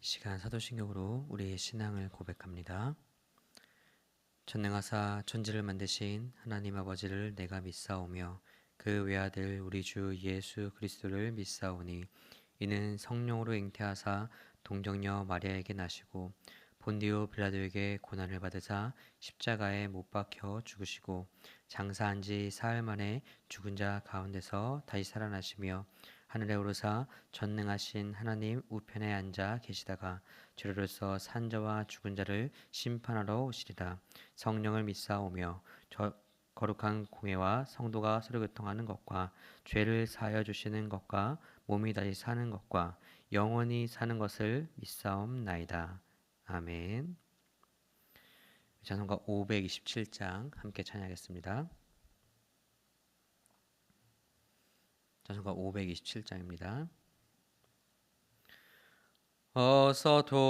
시간 사도신경으로 우리의 신앙을 고백합니다. 전능하사 천지를 만드신 하나님 아버지를 내가 믿사오며 그 외아들 우리 주 예수 그리스도를 믿사오니 이는 성령으로 잉태하사 동정녀 마리아에게 나시고 본디오 빌라도에게 고난을 받으사 십자가에 못 박혀 죽으시고 장사한 지 사흘 만에 죽은 자 가운데서 다시 살아나시며 하늘에 오르사 전능하신 하나님 우편에 앉아 계시다가 죄로서 산 자와 죽은 자를 심판하러 오시리라. 성령을 믿사오며 거룩한 공회와 성도가 서로 교통하는 것과 죄를 사하여 주시는 것과 몸이 다시 사는 것과 영원히 사는 것을 믿사옵나이다. 아멘. 찬송가 527장 함께 찬양하겠습니다. 찬송가 527장입니다. 어서 돌아오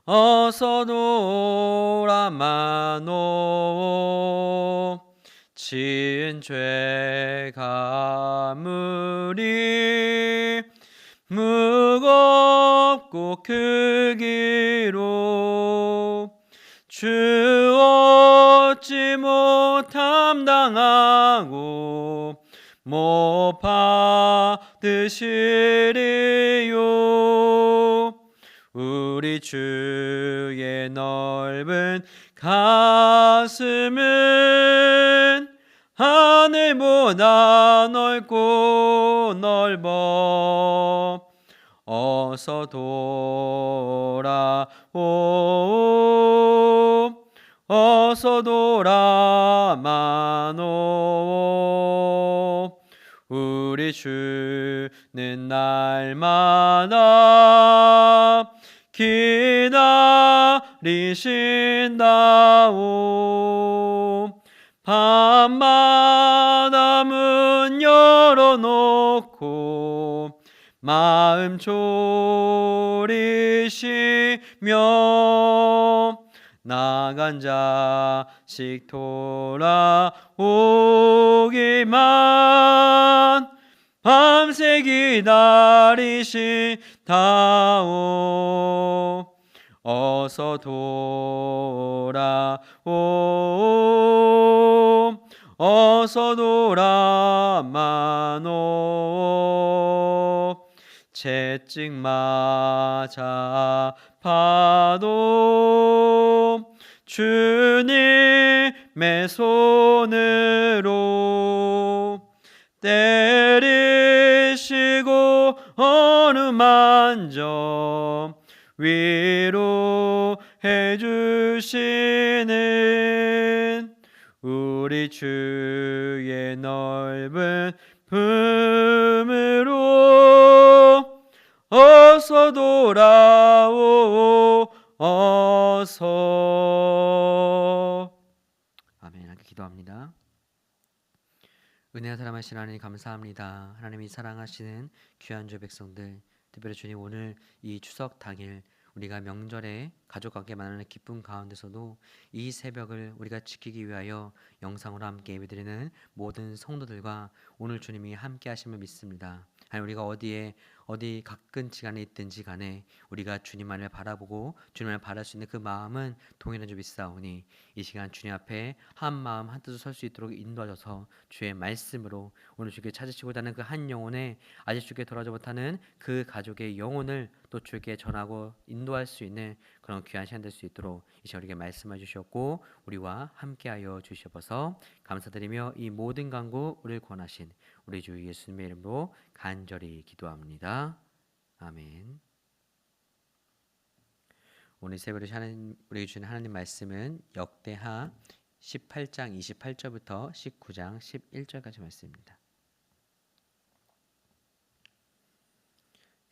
어서 돌아마노 지은 죄 가물이 무겁고 크기로 주 얻지 못함 당하고 못 받으시리요. 우리 주의 넓은 가슴은 하늘보다 넓고 넓어 어서 돌아오 어서 돌아마노 우리 주는 날마다 기다리신다오 밤마다 문 열어놓고 마음 졸이시며 나간 자식 돌아오기만 밤새 기다리신다오 어서 돌아오 어서 돌아마노 채찍 맞아 파도 주님의 손으로 때리시고 어루만져 위로해 주시는 우리 주의 넓은 품으로 어서 돌아오 어서. 아멘. 함께 기도합니다. 은혜와 사랑하신 하나님 감사합니다. 하나님이 사랑하시는 귀한 주 백성들, 특별히 주님 오늘 이 추석 당일 우리가 명절에 가족과 함께 만나는 기쁨 가운데서도 이 새벽을 우리가 지키기 위하여 영상으로 함께 예배드리는 모든 성도들과 오늘 주님이 함께 하심을 믿습니다. 아니 우리가 어디 가끔 시간에 있든지 간에 우리가 주님만을 바라보고 주님을 바랄 수 있는 그 마음은 동일한 주 믿사오니 이 시간 주님 앞에 한 마음 한 뜻으로 설 수 있도록 인도하셔서 주의 말씀으로 오늘 주께 찾으시고자 하는 그 한 영혼에 아직 주께 돌아오지 못하는 그 가족의 영혼을 또 주께 전하고 인도할 수 있는 그런 귀한 시간 될 수 있도록 이 시간 우리에게 말씀해 주셨고 우리와 함께하여 주셔서 감사드리며 이 모든 간구 우리를 권하신 우리 주 예수님의 이름으로 간절히 기도합니다. 아멘. 오늘 새벽에 우리에게 주신 하나님 말씀은 역대하 18장 28절부터 19장 11절까지 말씀입니다.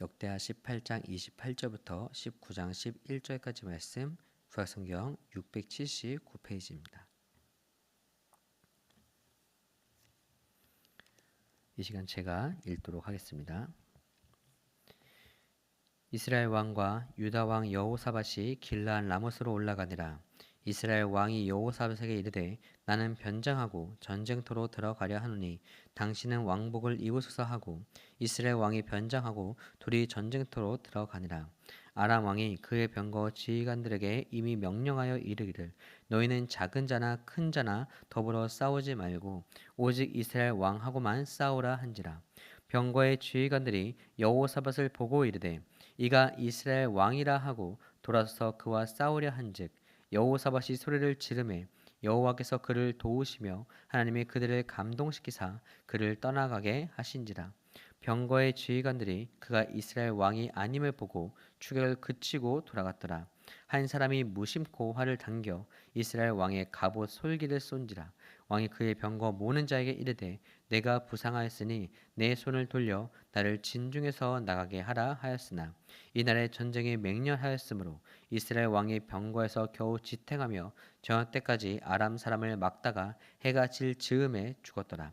역대하 18장 28절부터 19장 11절까지 말씀 구약성경 679페이지입니다. 이 시간 제가 읽도록 하겠습니다. 이스라엘 왕과 유다 왕 여호사밧이 길르앗 라못으로 올라가니라. 이스라엘 왕이 여호사밧에게 이르되 나는 변장하고 전쟁터로 들어가려 하노니 당신은 왕복을 입으소서 하고 이스라엘 왕이 변장하고 둘이 전쟁터로 들어가니라. 아람 왕이 그의 병거 지휘관들에게 이미 명령하여 이르기를 너희는 작은 자나 큰 자나 더불어 싸우지 말고 오직 이스라엘 왕하고만 싸우라 한지라. 병거의 지휘관들이 여호사밧을 보고 이르되 이가 이스라엘 왕이라 하고 돌아서 그와 싸우려 한즉 여호사밧이 소리를 지르매 여호와께서 그를 도우시며 하나님이 그들을 감동시키사 그를 떠나가게 하신지라. 병거의 지휘관들이 그가 이스라엘 왕이 아님을 보고 추격을 그치고 돌아갔더라. 한 사람이 무심코 활을 당겨 이스라엘 왕의 갑옷 솔기를 쏜지라. 왕이 그의 병거 모는 자에게 이르되 내가 부상하였으니 내 손을 돌려 나를 진중에서 나가게 하라 하였으나 이날에 전쟁이 맹렬하였으므로 이스라엘 왕이 병거에서 겨우 지탱하며 저녁 때까지 아람 사람을 막다가 해가 질 즈음에 죽었더라.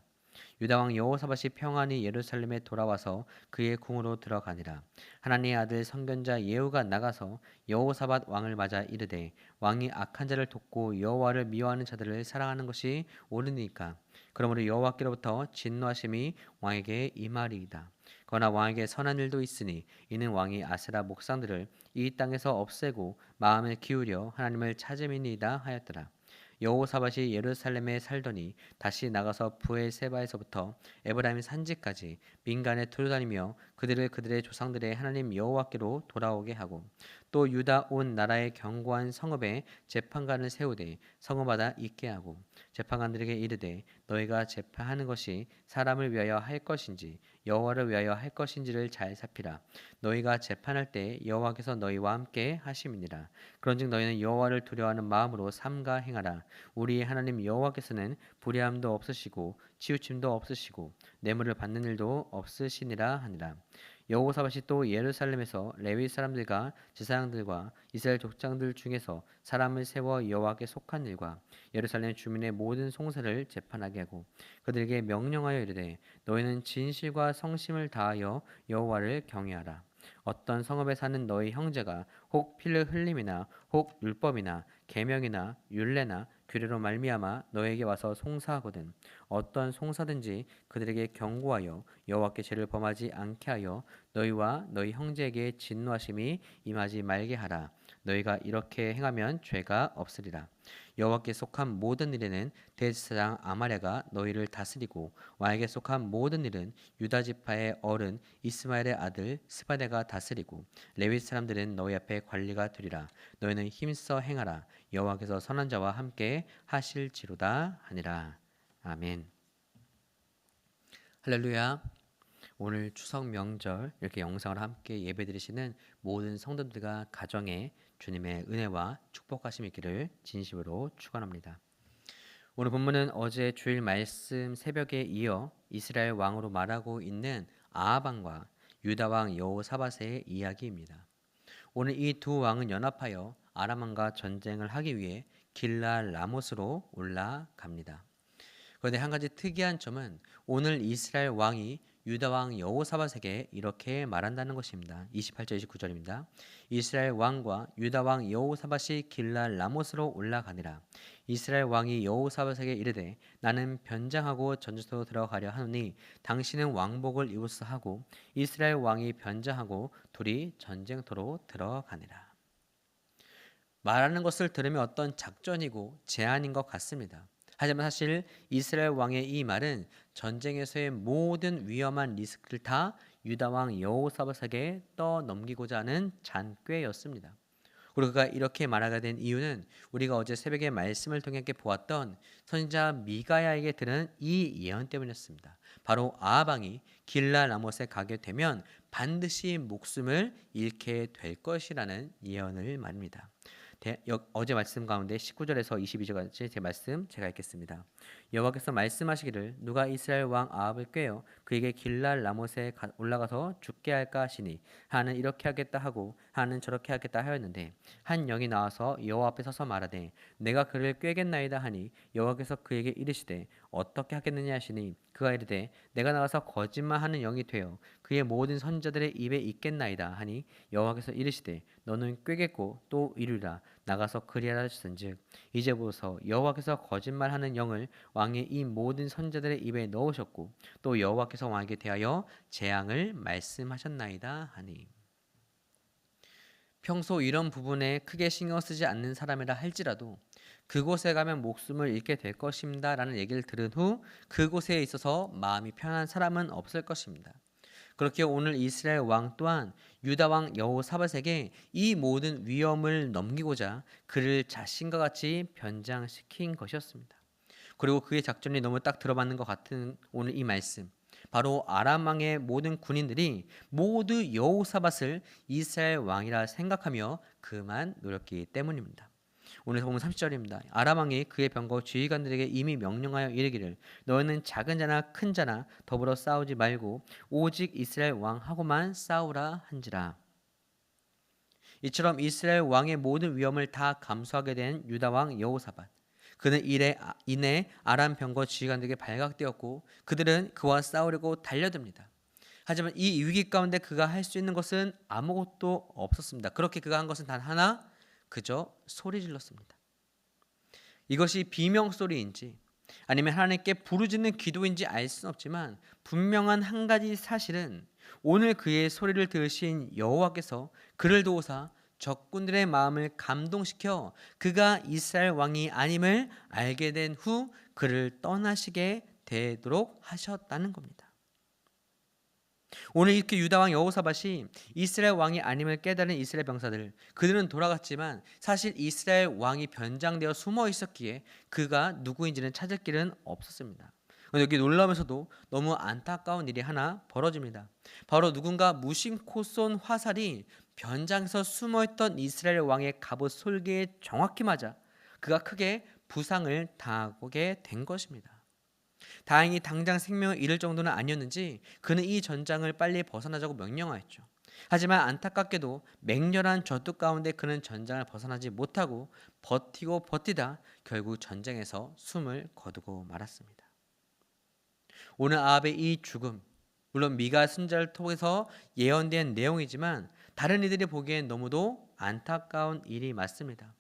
유다 왕 여호사밧이 평안히 예루살렘에 돌아와서 그의 궁으로 들어가니라. 하나님의 아들 선견자 예후가 나가서 여호사밧 왕을 맞아 이르되 왕이 악한 자를 돕고 여호와를 미워하는 자들을 사랑하는 것이 옳으니까 그러므로 여호와께로부터 진노하심이 왕에게 임하리이다. 그러나 왕에게 선한 일도 있으니 이는 왕이 아세라 목상들을 이 땅에서 없애고 마음을 기울여 하나님을 찾음이니이다 하였더라. 여호사밧이 예루살렘에 살더니 다시 나가서 브엘세바에서부터 에브라임 산지까지 민간에 두루다니며 그들을 그들의 조상들의 하나님 여호와께로 돌아오게 하고 또 유다 온 나라의 견고한 성읍에 재판관을 세우되 성읍마다 있게 하고 재판관들에게 이르되 너희가 재판하는 것이 사람을 위하여 할 것인지 여호와를 위하여 할 것인지를 잘 살피라. 너희가 재판할 때 여호와께서 너희와 함께 하심이니라. 그런즉 너희는 여호와를 두려워하는 마음으로 삼가 행하라. 우리 하나님 여호와께서는 불의함도 없으시고 치우침도 없으시고 뇌물을 받는 일도 없으시니라 하니라. 여호사밧이 또 예루살렘에서 레위 사람들과 제사장들과 이스라엘 족장들 중에서 사람을 세워 여호와께 속한 일과 예루살렘 주민의 모든 송사를 재판하게 하고 그들에게 명령하여 이르되 너희는 진실과 성심을 다하여 여호와를 경외하라. 어떤 성읍에 사는 너희 형제가 혹 피를 흘림이나 혹 율법이나 계명이나 율례나 규례로 말미암아 너에게 와서 송사하거든 어떤 송사든지 그들에게 경고하여 여호와께 죄를 범하지 않게 하여 너희와 너희 형제에게 진노하심이 임하지 말게 하라. 너희가 이렇게 행하면 죄가 없으리라. 여호와께 속한 모든 일에는 대제사장 아마랴가 너희를 다스리고 왕에게 속한 모든 일은 유다 지파의 어른 이스마엘의 아들 스바데가 다스리고 레위 사람들은 너희 앞에 관리가 되리라. 너희는 힘써 행하라. 여호와께서 선한 자와 함께 하실지로다 하니라. 아멘. 할렐루야. 오늘 추석 명절 이렇게 영상을 함께 예배드리시는 모든 성도들과 가정에 주님의 은혜와 축복하심이 있기를 진심으로 축원합니다. 오늘 본문은 어제 주일 말씀 새벽에 이어 이스라엘 왕으로 말하고 있는 아합 왕과 유다 왕 여호사밧의 이야기입니다. 오늘 이 두 왕은 연합하여 아람 왕과 전쟁을 하기 위해 길랄 라못으로 올라갑니다. 그런데 한 가지 특이한 점은 오늘 이스라엘 왕이 유다 왕 여호사밧에게 이렇게 말한다는 것입니다. 28절 29절입니다. 이스라엘 왕과 유다 왕 여호사밧이 길랄 라못으로 올라가니라. 이스라엘 왕이 여호사밧에게 이르되 나는 변장하고 전쟁터로 들어가려 하노니 당신은 왕복을 입으소서 하고 이스라엘 왕이 변장하고 둘이 전쟁터로 들어가니라. 말하는 것을 들으면 어떤 작전이고 제안인 것 같습니다. 하지만 사실 이스라엘 왕의 이 말은 전쟁에서의 모든 위험한 리스크를 다 유다 왕 여호사밧에게 떠넘기고자 하는 잔꾀였습니다. 그리고 그가 이렇게 말하게 된 이유는 우리가 어제 새벽에 말씀을 통해 보았던 선지자 미가야에게 들은 이 예언 때문이었습니다. 바로 아합 왕이 길랄 라못에 가게 되면 반드시 목숨을 잃게 될 것이라는 예언을 말입니다. 어제 말씀 가운데 19절에서 22절까지 제 말씀 제가 읽겠습니다. 여호와께서 말씀하시기를 누가 이스라엘 왕 아합을 꾀어 그에게 길랄 라못에 올라가서 죽게 할까 하시니 하는 이렇게 하겠다 하고 하는 저렇게 하겠다 하였는데 한 영이 나와서 여호와 앞에 서서 말하되 내가 그를 꾀겠나이다 하니 여호와께서 그에게 이르시되 어떻게 하겠느냐 하시니 그가 이르되 내가 나가서 거짓말하는 영이 되어 그의 모든 선자들의 입에 있겠나이다 하니 여호와께서 이르시되 너는 꾀겠고 또 이르리라 나가서 그리하라 하셨은즉 이제 보소서 여호와께서 거짓말하는 영을 왕의 이 모든 선자들의 입에 넣으셨고 또 여호와께서 왕에게 대하여 재앙을 말씀하셨나이다 하니 평소 이런 부분에 크게 신경 쓰지 않는 사람이라 할지라도 그곳에 가면 목숨을 잃게 될 것입니다 라는 얘기를 들은 후 그곳에 있어서 마음이 편한 사람은 없을 것입니다. 그렇게 오늘 이스라엘 왕 또한 유다 왕 여호사밧에게 이 모든 위험을 넘기고자 그를 자신과 같이 변장시킨 것이었습니다. 그리고 그의 작전이 너무 딱 들어맞는 것 같은 오늘 이 말씀, 바로 아람 왕의 모든 군인들이 모두 여호사밧을 이스라엘 왕이라 생각하며 그만 노렸기 때문입니다. 오늘 본문 30절입니다. 아람 왕이 그의 병거 지휘관들에게 이미 명령하여 이르기를 너희는 작은 자나 큰 자나 더불어 싸우지 말고 오직 이스라엘 왕하고만 싸우라 한지라. 이처럼 이스라엘 왕의 모든 위험을 다 감수하게 된 유다 왕 여호사밧, 그는 이내 아람 병거 지휘관들에게 발각되었고 그들은 그와 싸우려고 달려듭니다. 하지만 이 위기 가운데 그가 할 수 있는 것은 아무것도 없었습니다. 그렇게 그가 한 것은 단 하나, 그저 소리 질렀습니다. 이것이 비명소리인지 아니면 하나님께 부르짖는 기도인지 알 수는 없지만 분명한 한 가지 사실은 오늘 그의 소리를 들으신 여호와께서 그를 도우사 적군들의 마음을 감동시켜 그가 이스라엘 왕이 아님을 알게 된 후 그를 떠나시게 되도록 하셨다는 겁니다. 오늘 이렇게 유다 왕 여호사밧이 이스라엘 왕이 아님을 깨달은 이스라엘 병사들, 그들은 돌아갔지만 사실 이스라엘 왕이 변장되어 숨어 있었기에 그가 누구인지는 찾을 길은 없었습니다. 여기 놀라면서도 너무 안타까운 일이 하나 벌어집니다. 바로 누군가 무심코 쏜 화살이 변장에서 숨어있던 이스라엘 왕의 갑옷 솔개에 정확히 맞아 그가 크게 부상을 당하게 된 것입니다. 다행히 당장 생명을 잃을 정도는 아니었는지 그는 이 전장을 빨리 벗어나자고 명령하였죠. 하지만 안타깝게도 맹렬한 전투 가운데 그는 전장을 벗어나지 못하고 버티고 버티다 결국 전쟁에서 숨을 거두고 말았습니다. 오늘 아합의 이 죽음, 물론 미가 선지자를 통해서 예언된 내용이지만 다른 이들이 보기엔 너무도 안타까운 일이 맞습니다.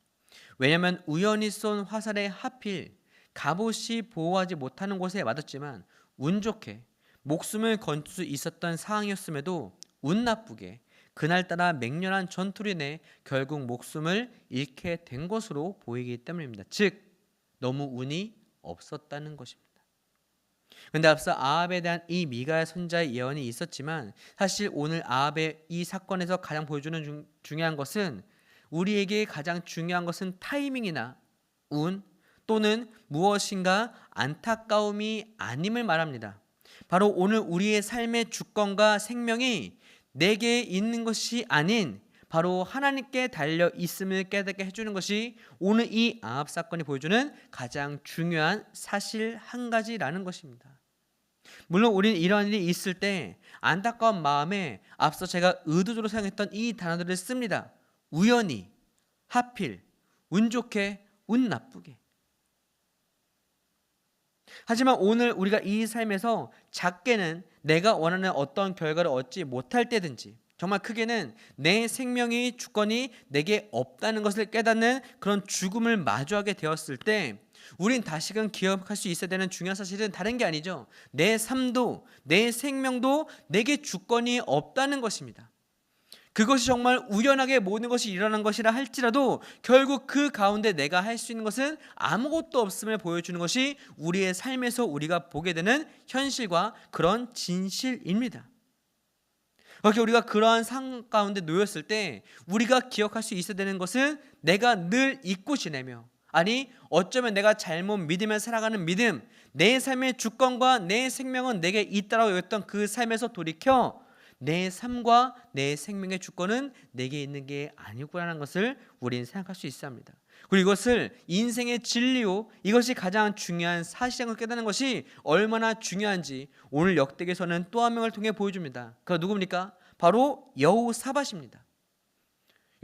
왜냐하면 우연히 쏜 화살에 하필 갑옷이 보호하지 못하는 곳에 맞았지만 운 좋게 목숨을 건질 수 있었던 상황이었음에도 운 나쁘게 그날따라 맹렬한 전투로 인해 결국 목숨을 잃게 된 것으로 보이기 때문입니다. 즉 너무 운이 없었다는 것입니다. 그런데 앞서 아합에 대한 이 미가의 선자의 예언이 있었지만 사실 오늘 아합의 이 사건에서 가장 보여주는 중요한 것은 우리에게 가장 중요한 것은 타이밍이나 운 또는 무엇인가 안타까움이 아님을 말합니다. 바로 오늘 우리의 삶의 주권과 생명이 내게 있는 것이 아닌 바로 하나님께 달려 있음을 깨닫게 해주는 것이 오늘 이 아합 사건이 보여주는 가장 중요한 사실 한 가지라는 것입니다. 물론 우리는 이러한 일이 있을 때 안타까운 마음에 앞서 제가 의도적으로 사용했던 이 단어들을 씁니다. 우연히, 하필, 운 좋게, 운 나쁘게. 하지만 오늘 우리가 이 삶에서 작게는 내가 원하는 어떤 결과를 얻지 못할 때든지 정말 크게는 내 생명의 주권이 내게 없다는 것을 깨닫는 그런 죽음을 마주하게 되었을 때 우린 다시금 기억할 수 있어야 되는 중요한 사실은 다른 게 아니죠. 내 삶도 내 생명도 내게 주권이 없다는 것입니다. 그것이 정말 우연하게 모든 것이 일어난 것이라 할지라도 결국 그 가운데 내가 할 수 있는 것은 아무것도 없음을 보여주는 것이 우리의 삶에서 우리가 보게 되는 현실과 그런 진실입니다. 그렇게 우리가 그러한 상황 가운데 놓였을 때 우리가 기억할 수 있어야 되는 것은 내가 늘 잊고 지내며 아니 어쩌면 내가 잘못 믿으며 살아가는 믿음, 내 삶의 주권과 내 생명은 내게 있다라고 여겼던 그 삶에서 돌이켜 내 삶과 내 생명의 주권은 내게 있는 게 아니구나라는 것을 우리는 생각할 수 있어야 합니다. 그리고 이것을 인생의 진리요 이것이 가장 중요한 사실인 걸 깨닫는 것이 얼마나 중요한지 오늘 역대기에서는 또 한 명을 통해 보여줍니다. 그가 누굽니까? 바로 여호사밧입니다.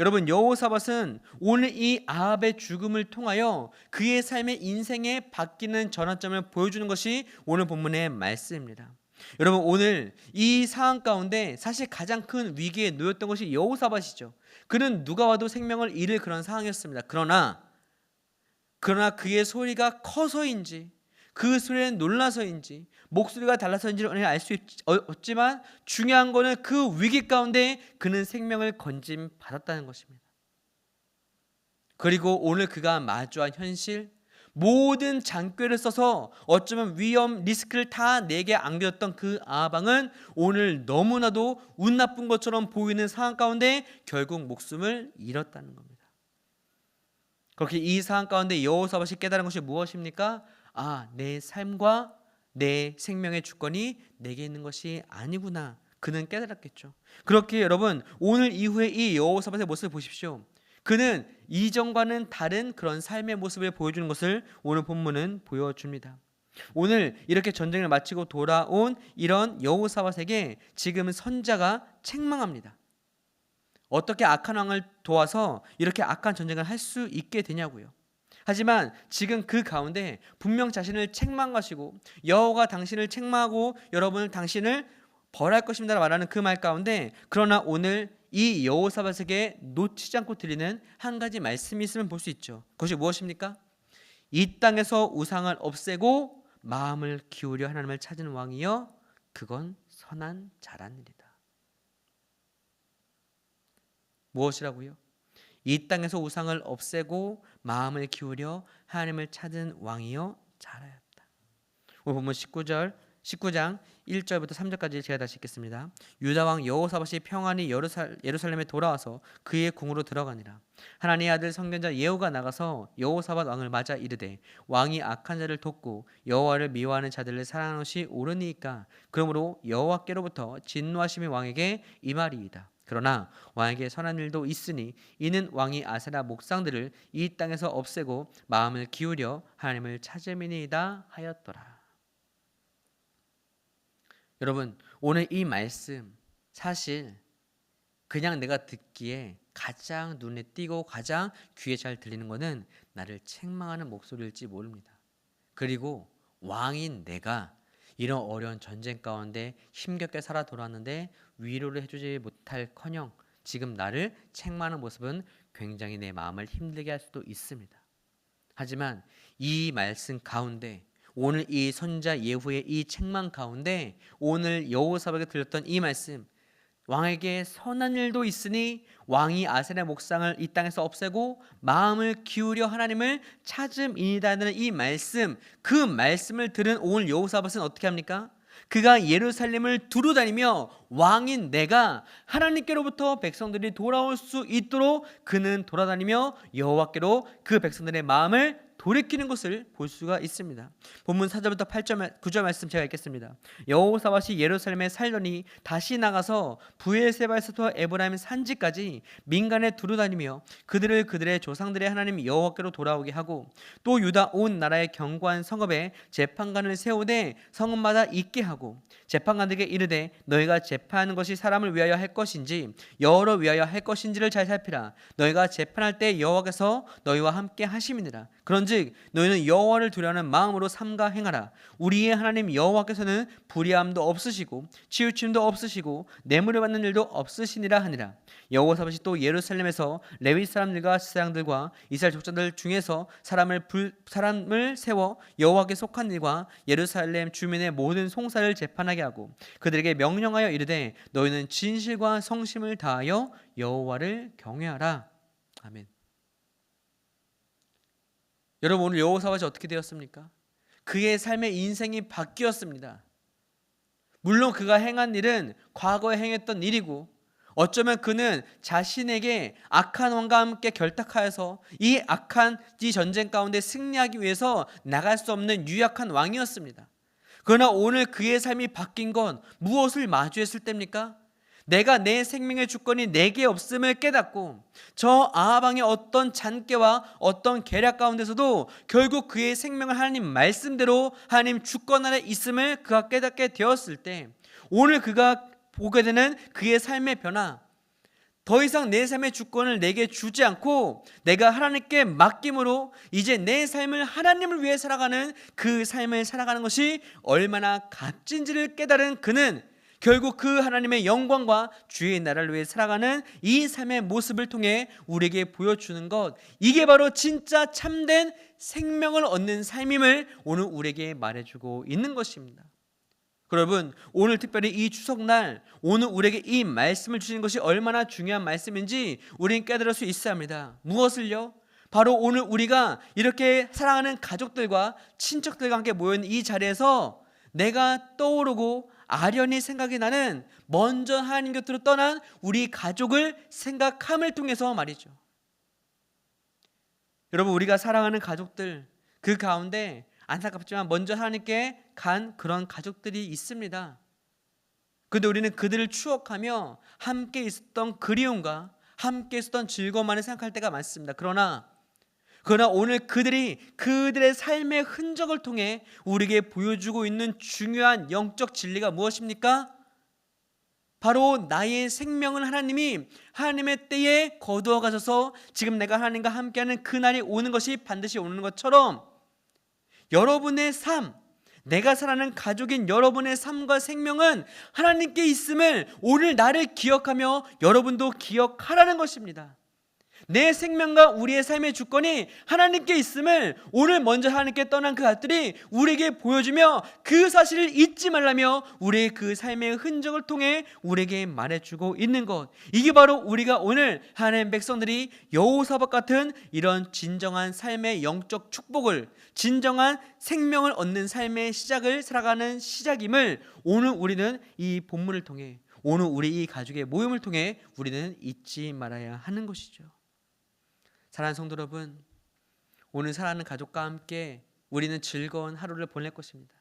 여러분, 여호사밧은 오늘 이 아합의 죽음을 통하여 그의 삶의 인생에 바뀌는 전환점을 보여주는 것이 오늘 본문의 말씀입니다. 여러분, 오늘 이 상황 가운데 사실 가장 큰 위기에 놓였던 것이 여호사밧이죠. 그는 누가 와도 생명을 잃을 그런 상황이었습니다. 그러나 그의 소리가 커서인지, 그 소리에 놀라서인지, 목소리가 달라서인지를 알 수 없지만 중요한 것은 그 위기 가운데 그는 생명을 건짐받았다는 것입니다. 그리고 오늘 그가 마주한 현실, 모든 장꾀를 써서 어쩌면 위험, 리스크를 다 내게 안겼던 그 아방은 오늘 너무나도 운 나쁜 것처럼 보이는 상황 가운데 결국 목숨을 잃었다는 겁니다. 그렇게 이 상황 가운데 여호사밧이 깨달은 것이 무엇입니까? 내 삶과 내 생명의 주권이 내게 있는 것이 아니구나. 그는 깨달았겠죠. 그렇게 여러분, 오늘 이후에 이 여호사밧의 모습을 보십시오. 그는 이전과는 다른 그런 삶의 모습을 보여주는 것을 오늘 본문은 보여줍니다. 오늘 이렇게 전쟁을 마치고 돌아온 이런 여호사밧에게 지금 선자가 책망합니다. 어떻게 악한 왕을 도와서 이렇게 악한 전쟁을 할 수 있게 되냐고요. 하지만 지금 그 가운데 분명 자신을 책망하시고 여호와가 당신을 책망하고 여러분을 당신을 벌할 것입니다 말하는 그 말 가운데, 그러나 오늘 이 여호사밧에게 놓치지 않고 드리는 한 가지 말씀이 있으면 볼 수 있죠. 그것이 무엇입니까? 이 땅에서 우상을 없애고 마음을 기울여 하나님을 찾은 왕이여 그건 선한 자란 일이다. 무엇이라고요? 이 땅에서 우상을 없애고 마음을 기울여 하나님을 찾은 왕이여 잘하였다. 오늘 본문 19장 1절부터 3절까지 제가 다시 읽겠습니다. 유다 왕 여호사밧이 평안히 예루살렘에 돌아와서 그의 궁으로 들어가니라. 하나님의 아들 선견자 예후가 나가서 여호사밧 왕을 맞아 이르되 왕이 악한 자를 돕고 여호와를 미워하는 자들을 사랑하는 것이 옳으니까 그러므로 여호와께로부터 진노하심이 왕에게 임하리이다. 그러나 왕에게 선한 일도 있으니 이는 왕이 아세라 목상들을 이 땅에서 없애고 마음을 기울여 하나님을 찾음이니이다 하였더라. 여러분, 오늘 이 말씀 사실 그냥 내가 듣기에 가장 눈에 띄고 가장 귀에 잘 들리는 것은 나를 책망하는 목소리일지 모릅니다. 그리고 왕인 내가 이런 어려운 전쟁 가운데 힘겹게 살아 돌아왔는데 위로를 해주지 못할커녕 지금 나를 책망하는 모습은 굉장히 내 마음을 힘들게 할 수도 있습니다. 하지만 이 말씀 가운데, 오늘 이 선자 예후의 이 책망 가운데 오늘 여호사밧에게 들렸던 이 말씀, 왕에게 선한 일도 있으니 왕이 아세라 목상을 이 땅에서 없애고 마음을 기울여 하나님을 찾음이니다는 이 말씀, 그 말씀을 들은 오늘 여호사밧은 어떻게 합니까? 그가 예루살렘을 두루다니며 왕인 내가 하나님께로부터 백성들이 돌아올 수 있도록 그는 돌아다니며 여호와께로 그 백성들의 마음을 돌이키는 것을 볼 수가 있습니다. 본문 4절부터 8절 9절 말씀 제가 읽겠습니다. 여호사밧이 예루살렘에 살더니 다시 나가서 브엘세바에서부터 에브라임 산지까지 민간에 두루다니며 그들을 그들의 조상들의 하나님 여호와께로 돌아오게 하고 또 유다 온 나라의 견고한 성읍에 재판관을 세우되 성읍마다 있게 하고 재판관들에게 이르되 너희가 재판하는 것이 사람을 위하여 할 것인지 여호와를 위하여 할 것인지를 잘 살피라. 너희가 재판할 때 여호와께서 너희와 함께 하심이니라. 그런즉 너희는 여호와를 두려워하는 마음으로 삼가 행하라. 우리의 하나님 여호와께서는 불의함도 없으시고 치우침도 없으시고 뇌물을 받는 일도 없으시니라 하니라. 여호사밧이 또 예루살렘에서 레위 사람들과 지사장들과 이스라엘 족장들 중에서 사람을 세워 여호와께 속한 일과 예루살렘 주민의 모든 송사를 재판하게 하고 그들에게 명령하여 이르되 너희는 진실과 성심을 다하여 여호와를 경외하라. 아멘. 여러분, 오늘 여호사밧이 어떻게 되었습니까? 그의 삶의 인생이 바뀌었습니다. 물론 그가 행한 일은 과거에 행했던 일이고 어쩌면 그는 자신에게 악한 왕과 함께 결탁하여서 이 악한 이 전쟁 가운데 승리하기 위해서 나갈 수 없는 유약한 왕이었습니다. 그러나 오늘 그의 삶이 바뀐 건 무엇을 마주했을 때입니까? 내가 내 생명의 주권이 내게 없음을 깨닫고 저 아합왕의 어떤 잔꾀와 어떤 계략 가운데서도 결국 그의 생명을 하나님 말씀대로 하나님 주권 아래 있음을 그가 깨닫게 되었을 때 오늘 그가 보게 되는 그의 삶의 변화, 더 이상 내 삶의 주권을 내게 주지 않고 내가 하나님께 맡김으로 이제 내 삶을 하나님을 위해 살아가는 그 삶을 살아가는 것이 얼마나 값진지를 깨달은 그는 결국 그 하나님의 영광과 주의 나라를 위해 살아가는 이 삶의 모습을 통해 우리에게 보여주는 것, 이게 바로 진짜 참된 생명을 얻는 삶임을 오늘 우리에게 말해주고 있는 것입니다. 여러분, 오늘 특별히 이 추석날 오늘 우리에게 이 말씀을 주시는 것이 얼마나 중요한 말씀인지 우리는 깨달을 수 있어야 합니다. 무엇을요? 바로 오늘 우리가 이렇게 사랑하는 가족들과 친척들과 함께 모여있는 이 자리에서 내가 떠오르고 아련히 생각이 나는 먼저 하나님 곁으로 떠난 우리 가족을 생각함을 통해서 말이죠. 여러분, 우리가 사랑하는 가족들, 그 가운데 안타깝지만 먼저 하나님께 간 그런 가족들이 있습니다. 그런데 우리는 그들을 추억하며 함께 있었던 그리움과 함께 있었던 즐거움만을 생각할 때가 많습니다. 그러나 오늘 그들의 삶의 흔적을 통해 우리에게 보여주고 있는 중요한 영적 진리가 무엇입니까? 바로 나의 생명을 하나님이 하나님의 때에 거두어 가셔서 지금 내가 하나님과 함께하는 그날이 오는 것이 반드시 오는 것처럼 여러분의 삶, 내가 살아가는 가족인 여러분의 삶과 생명은 하나님께 있음을 오늘 나를 기억하며 여러분도 기억하라는 것입니다. 내 생명과 우리의 삶의 주권이 하나님께 있음을 오늘 먼저 하나님께 떠난 그 아들이 우리에게 보여주며 그 사실을 잊지 말라며 우리의 그 삶의 흔적을 통해 우리에게 말해주고 있는 것, 이게 바로 우리가 오늘 하나님의 백성들이 여호사밧 같은 이런 진정한 삶의 영적 축복을, 진정한 생명을 얻는 삶의 시작을 살아가는 시작임을 오늘 우리는 이 본문을 통해, 오늘 우리 이 가족의 모임을 통해 우리는 잊지 말아야 하는 것이죠. 사랑하는 성도 여러분, 오늘 사랑하는 가족과 함께 우리는 즐거운 하루를 보낼 것입니다.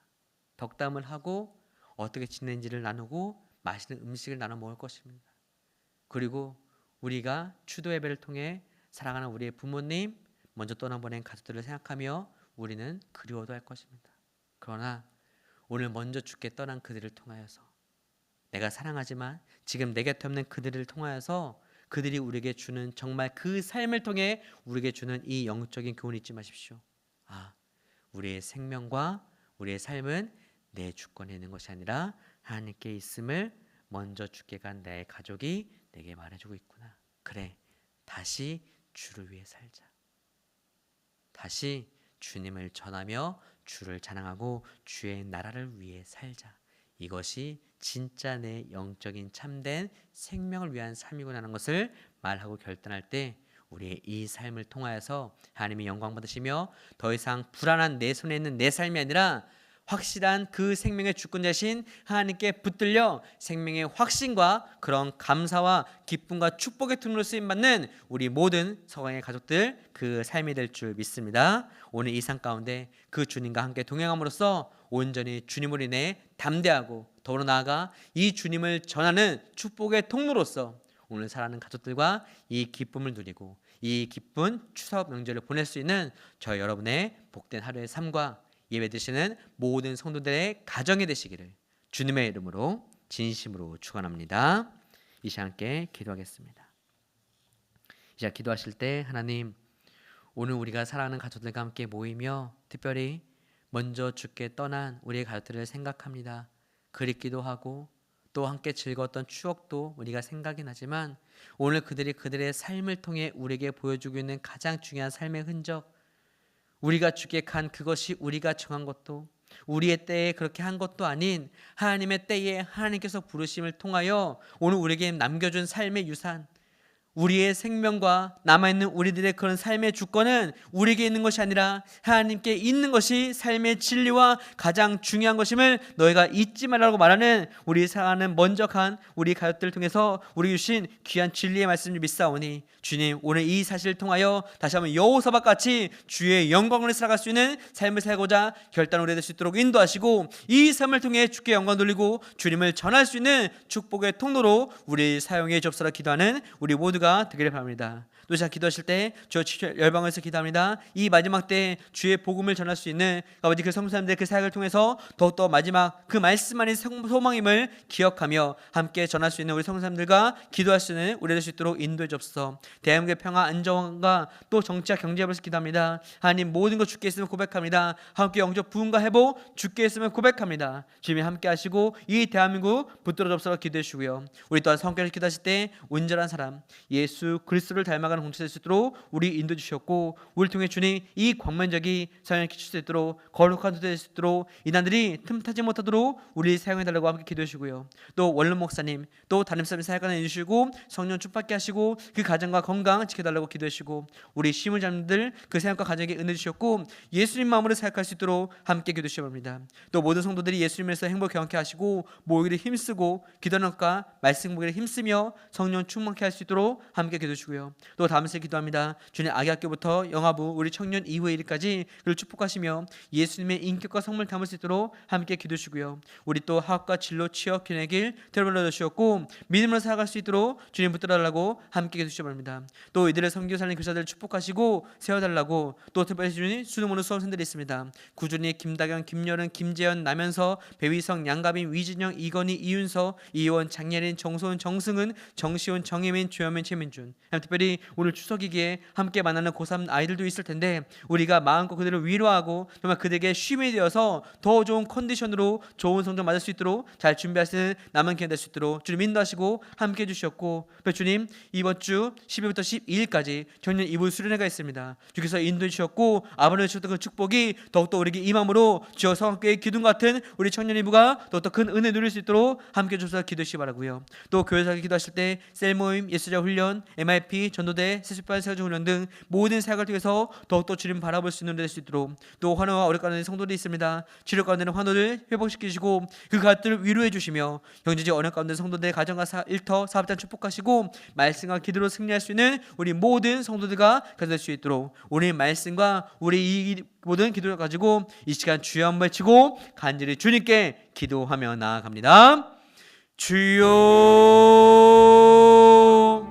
덕담을 하고 어떻게 지낸지를 나누고 맛있는 음식을 나눠 먹을 것입니다. 그리고 우리가 추도 예배를 통해 사랑하는 우리의 부모님, 먼저 떠나보낸 가족들을 생각하며 우리는 그리워도 할 것입니다. 그러나 오늘 먼저 주께 떠난 그들을 통하여서, 내가 사랑하지만 지금 내 곁에 없는 그들을 통하여서 그들이 우리에게 주는 정말 그 삶을 통해 우리에게 주는 이 영적인 교훈을 잊지 마십시오. 우리의 생명과 우리의 삶은 내 주권에 있는 것이 아니라 하나님께 있음을 먼저 주께 간 내 가족이 내게 말해주고 있구나. 그래, 다시 주를 위해 살자. 다시 주님을 전하며 주를 찬양하고 주의 나라를 위해 살자. 이것이 진짜 내 영적인 참된 생명을 위한 삶이구나 하는 것을 말하고 결단할 때 우리의 이 삶을 통하여서 하나님이 영광 받으시며 더 이상 불안한 내 손에 있는 내 삶이 아니라 확실한 그 생명의 주권자신 하나님께 붙들려 생명의 확신과 그런 감사와 기쁨과 축복의 통로로 쓰임받는 우리 모든 서강의 가족들, 그 삶이 될 줄 믿습니다. 오늘 이 삶 가운데 그 주님과 함께 동행함으로써 온전히 주님을 인해 담대하고 더불어 나아가 이 주님을 전하는 축복의 통로로서 오늘 살아가는 가족들과 이 기쁨을 누리고 이 기쁜 추석 명절을 보낼 수 있는 저 여러분의 복된 하루의 삶과 예배 드시는 모든 성도들의 가정이 되시기를 주님의 이름으로 진심으로 축원합니다. 이 시간 함께 기도하겠습니다. 이 시간 기도하실 때 하나님, 오늘 우리가 사랑하는 가족들과 함께 모이며 특별히 먼저 주께 떠난 우리의 가족들을 생각합니다. 그립기도 하고 또 함께 즐거웠던 추억도 우리가 생각이 나지만 오늘 그들의 삶을 통해 우리에게 보여주고 있는 가장 중요한 삶의 흔적, 우리가 주께 간 그것이 우리가 정한 것도 우리의 때에 그렇게 한 것도 아닌 하나님의 때에 하나님께서 부르심을 통하여 오늘 우리에게 남겨준 삶의 유산, 우리의 생명과 남아있는 우리들의 그런 삶의 주권은 우리에게 있는 것이 아니라 하나님께 있는 것이 삶의 진리와 가장 중요한 것임을 너희가 잊지 말라고 말하는 우리 사랑하는 먼저 간 우리 가족들을 통해서 우리 주신 귀한 진리의 말씀을 믿사오니 주님, 오늘 이 사실을 통하여 다시 한번 여호사밧 같이 주의 영광을 살아갈 수 있는 삶을 살고자 결단 우리 될 수 있도록 인도하시고 이 삶을 통해 주께 영광 돌리고 주님을 전할 수 있는 축복의 통로로 우리 사용해 주옵소서 기도하는 우리 모두가 모두가 되기를 바랍니다. 또 자 기도하실 때 저 열방에서 기도합니다. 이 마지막 때 주의 복음을 전할 수 있는 아버지 그 성도님들 그 사역을 통해서 더욱더 마지막 그 말씀 안의 소망임을 기억하며 함께 전할 수 있는 우리 성도님들과 기도할 수 있는 우리 될 수 있도록 인도해 주옵소서. 대한민국의 평화 안정과 또 정치와 경제에 대해서 기도합니다. 하나님 모든 것 주께 있으면 고백합니다. 함께 영적 부흥과 회복 주께 있으면 고백합니다. 주님이 함께 하시고 이 대한민국 붙들어 접수라 기도해 주시고요. 우리 또한 성결을 기도하실 때 온전한 사람 예수 그리스도를 닮아가는 공동체 될 수 있도록 우리 인도해 주셨고 우리를 통해 주님 이 광면적이 사역을 끼칠 수 있도록 거룩한 도될 수 있도록 이단들이 틈타지 못하도록 우리 사용해 달라고 함께 기도해 주시고요. 또 원룸 목사님 또 담임사님 사역관을 해주시고 성령 축복받게 하시고 그 가정과 건강 지켜달라고 기도해 주시고 우리 시물자님들 그 사역과 가정에게 은혜 주셨고 예수님 마음으로 사역할 수 있도록 함께 기도해 주시옵니다. 또 모든 성도들이 예수님에서 행복 경험케 하시고 모이기를 힘쓰고 기도하는 것과 말씀 보기를 힘쓰며 성령 충만케 할 수 있도록 함께 기도해 주시고요. 또 다음에 기도합니다. 주님 아기 학교부터 영아부 우리 청년 이후의 일까지 그를 축복하시며 예수님의 인격과 성품을 담을 수 있도록 함께 기도해 주시고요. 우리 또 학업과 진로 취업 균형의 길 들어올려 주셨고 믿음으로 살아갈 수 있도록 주님 붙들어달라고 함께 기도해 주시옵니다. 또 이들의 섬기고 살리는 교사들을 축복하시고 세워달라고 또 특별히 주님 수능모는 수험생들이 있습니다. 구준이, 김다경, 김여른, 김재현, 남현서, 배위성, 양가빈, 위진영, 이건희, 이윤서, 이원, 장예린, 정소은, 정승은, 정시훈, 정혜민, 조현민, 최민준. 특별히 오늘 추석이기에 함께 만나는 고3 아이들도 있을 텐데 우리가 마음껏 그들을 위로하고 정말 그들에게 쉼이 되어서 더 좋은 컨디션으로 좋은 성적 맞을 수 있도록 잘 준비하시는 남은 기회 될 수 있도록 주님 인도하시고 함께 해주셨고 주님 이번 주 12일부터 12일까지 청년 이불 수련회가 있습니다. 주께서 인도해 주셨고 아버지를 주셨던 그 축복이 더욱더 우리에게 임함으로 주여 성학교의 기둥 같은 우리 청년 이부가 더욱더 큰 은혜 누릴 수 있도록 함께 해주셔서 기도하시기 바라고요. 또 교회에서 기도하실 때 셀모임, 예수자 훈련, MIP, 전도대, 세습반 세워준 훈련 등 모든 사역을 통해서 더욱더 주님 바라볼 수 있는 될 수 있도록 또 환우와 어렵게 하는 성도들이 있습니다. 치료 가운데 있는 환우를 회복시키시고 그 가족들을 위로해 주시며 경제적 어려움 가운데 성도들의 가정과 일터 사업장 축복하시고 말씀과 기도로 승리할 수 있는 우리 모든 성도들과 가질 수 있도록 우리 말씀과 우리 이 모든 기도를 가지고 이 시간 주여 한번 외치고 간절히 주님께 기도하며 나아갑니다. 주여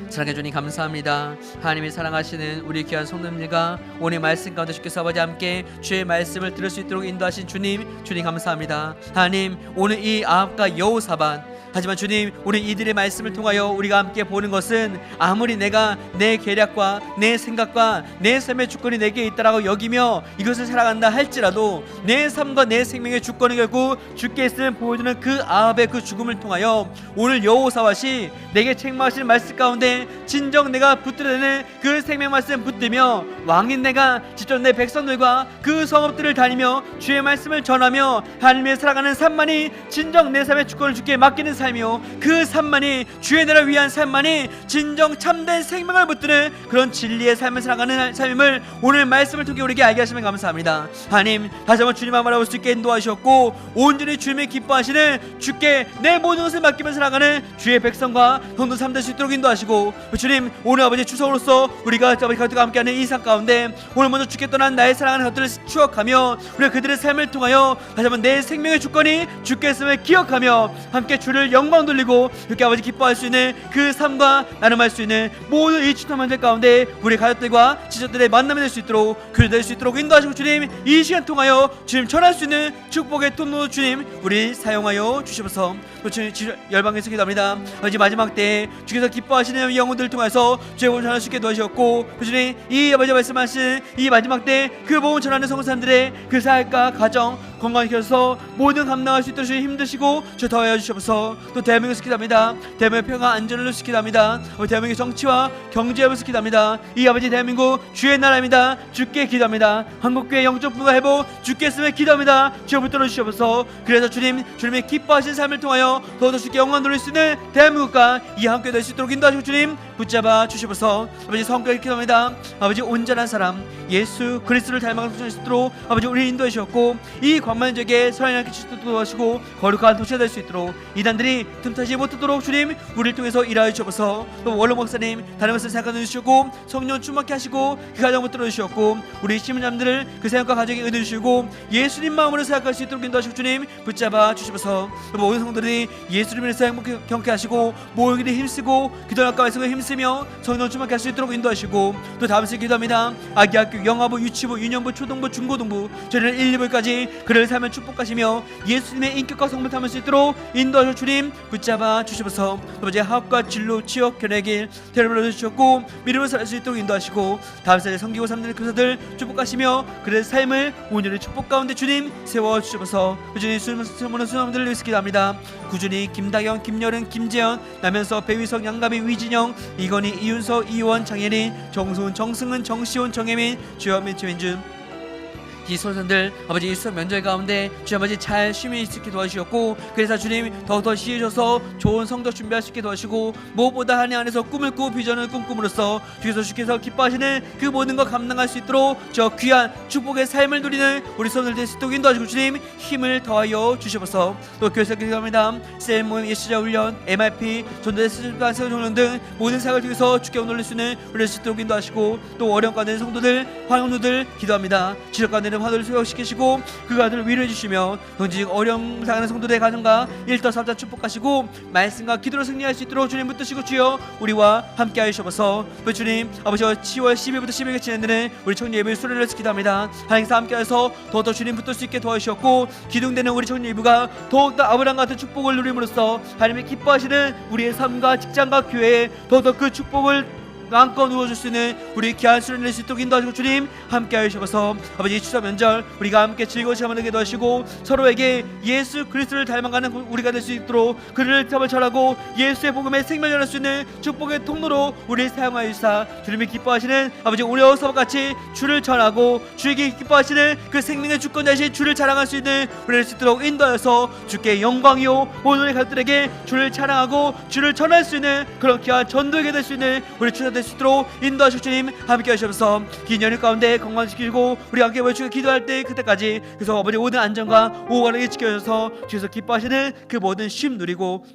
사랑해 주님 감사합니다. 하나님이 사랑하시는 우리 귀한 성도님들과 오늘 말씀 가운데 주께서 아버지 함께 주의 말씀을 들을 수 있도록 인도하신 주님 감사합니다. 하나님 오늘 이 아합과 여호사밧 하지만 주님 우리 이들의 말씀을 통하여 우리가 함께 보는 것은 아무리 내가 내 계략과 내 생각과 내 삶의 주권이 내게 있다라고 여기며 이것을 살아간다 할지라도 내 삶과 내 생명의 주권이 결국 주께 있음을 보여주는 그 아합의 그 죽음을 통하여 오늘 여호사밧이 내게 책망하시는 말씀 가운데 진정 내가 붙들어내는 그 생명 말씀 붙들며 왕인 내가 직접 내 백성들과 그 성읍들을 다니며 주의 말씀을 전하며 하나님의 살아가는 삶만이 진정 내 삶의 주권을 주께 맡기는 삶이요 그 삶만이 주의 나라를 위한 삶만이 진정 참된 생명을 붙드는 그런 진리의 삶을 살아가는 삶임을 오늘 말씀을 통해 우리에게 알게 하시면 감사합니다. 하나님 다시 한번 주님 앞을 알아볼 수 있게 인도하셨고 온전히 주님의 기뻐하시는 주께 내 모든 것을 맡기며 살아가는 주의 백성과 성도 삶 될 수 있도록 인도하시고 주님 오늘 아버지 추석으로서 우리가 아버지 가족과 함께하는 이 삶 가운데 오늘 먼저 주께 떠난 나의 사랑하는 것들을 추억하며 우리가 그들의 삶을 통하여 다시 한번 내 생명의 주권이 주께 있음을 기억하며 함께 주를 영광 돌리고 이렇게 아버지 기뻐할 수 있는 그 삶과 나눔할 수 있는 모든 이 추탐만들 가운데 우리 가족들과 지체들의 만남이 될 수 있도록 교회 될 수 있도록 인도하시고 주님 이 시간 통하여 주님 전할 수 있는 축복의 통로 주님 우리 사용하여 주시옵소서. 또 주님 열방에서 기도합니다. 아버지 마지막 때 주께서 기뻐하시는 영혼들을 통해서 주의 복음 전할 수 있게 도와주셨고 주님 이 아버지 말씀하신 이 마지막 때 그 복음 전하는 성도 사람들의 그 사역과 가정 건강히 켜서 모든 감당할 수 있도록 주님 힘드시고 주 더하여 주시옵소서. 또 대한민국에서 기도합니다. 대한민국 평화 안전을 위해서 기도합니다. 대한민국 정치와 경제를 위해서 기도합니다. 이 아버지 대한민국 주의 나라입니다. 주께 기도합니다. 한국교회 영적 부가 회복 주께 있음에 기도합니다. 주여 붙들어 주시옵소서. 그래서 주님의 기뻐하신 삶을 통하여 더더 주께 영광 돌릴 수 있는 대한민국과 이 함께 될 수 있도록 인도하시고 주님 붙잡아 주시옵소서. 아버지 성결히 기도합니다. 아버지 온전한 사람 예수 그리스도를 닮아갈 수 있도록 아버지 우리 인도해 주셨고 이 반만적에 선하게 주시도록 도와주시고 거룩한 도시가 될 수 있도록 이단들이 틈타지 못하도록 주님 우리를 통해서 일하여 주옵소서. 또 원로 목사님 다른 것을 생각하여 주시고 성령 충만케 하시고 그 가정을 들어주셨고 우리 시민자들을 그 생각과 가정에 은혜 주시고 예수님 마음으로 생각할 수 있도록 인도하시고 주님 붙잡아 주시옵소서. 또 모든 성도들이 예수님을 위해서 행복해 경쾌 하시고 모이기를 힘쓰고 기도할 가에서 힘쓰며 성령 충만케 할 수 있도록 인도하시고 또 다음 주 기도합니다. 아기 학교 영화부 유치부 유년부 초등부 중고등부 저희는 1, 2부까지 그를 삶을 축복하시며 예수님의 인격과 성을 담을 수 있도록 인도하시고 주님 붙잡아 주시옵소서. 또 번째 학과 진로 취업 견해의 길 대를 주셨고 믿음을 살 수 있도록 인도하시고 다음 세대 섬기고 삼는 교사들 축복하시며 그의 삶을 온전히 축복 가운데 주님 세워주시옵소서. 꾸준히 수많은 수험들을 위해서 기도합니다. 꾸준히 김다경 김여른 김재현 남현석 배위석 양가비 위진영 이건희 이윤서 이원 장예린 정수은 정승은 정시온 정혜민 주현민 최민준 이 소선들 아버지 이 수업 면접 가운데 주 아버지 잘 쉼이 있게 도와주셨고 그래서 주님 더욱더 쉬셔서 좋은 성적 준비할 수 있게 도와주시고 무엇보다 하나님 안에서 꿈을 꾸고 비전을 꿈꿈으로써 주께서 기뻐하시는 그 모든 것 감당할 수 있도록 저 귀한 축복의 삶을 누리는 우리 소선들 될 수 있도록 인도하시고 주님 힘을 더하여 주시옵소서. 또 교회에서 기도합니다. 셀 모임 예수자 훈련 MRP 전도대 스승과 세우종 등 모든 사역을 통해서 주께 오늘 수 있는 우리 수 있도록 인도하시고 또 어려운 가운데 성도들 환영도들 기도합니다. 지적 가운데 화두를 소욕시키시고 그 가들을 위로해 주시며 동직 어려움 당하는 성도들의 가정과 일터 삼자 축복하시고 말씀과 기도로 승리할 수 있도록 주님 붙드시고 주여 우리와 함께 하시옵소서. 주님 아버지 10월 10일부터 11일 지내는 우리 청년 예배 수련을 해서 기도합니다. 하나님께서 함께하셔서 더욱더 주님 붙들 수 있게 도와주셨고 기둥되는 우리 청년 예배가 더욱더 아브라함 같은 축복을 누림으로써 하나님이 기뻐하시는 우리의 삶과 직장과 교회에 더욱더 그 축복을 마음껏 누워줄 수 있는 우리 귀한 수련을 낼 수 있도록 인도하시고 주님 함께 하시옵소서. 아버지 추수 면절 우리가 함께 즐거운 시간을 갖게 도와주시고 서로에게 예수 그리스도를 닮아가는 우리가 될 수 있도록 그를 전하고 예수의 복음에 생명을 할 수 있는 축복의 통로로 우리를 사용하여 주사 주님이 기뻐하시는 아버지 오래어서 같이 주를 전하고 주에게 기뻐하시는 그 생명의 주권자이신 주를 자랑할 수 있는 우리를 될 수 있도록 인도하여서 주께 영광이요 모든 우리 가족들에게 주를 자랑하고 주를 전할 수 있는 그런 귀한 전도에게 될 수 있는 우리 추사 될 수 있도록 인도하시고 주님 함께 하시옵소서. 긴 연휴 가운데 건강지키고 우리 함께 모여 기도할 때 그때까지 그래서 아버지 모든 안전과 오가르게 지켜주셔서 주께서 기뻐하시는 그 모든 쉼 누리고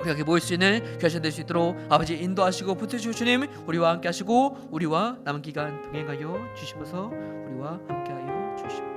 우리가 모일 수 있는 귀하신 될 수 있도록 아버지 인도하시고 붙여주시고 주님 우리와 함께 하시고 우리와 남은 기간 동행하여 주시옵소서. 우리와 함께하여 주시옵소서.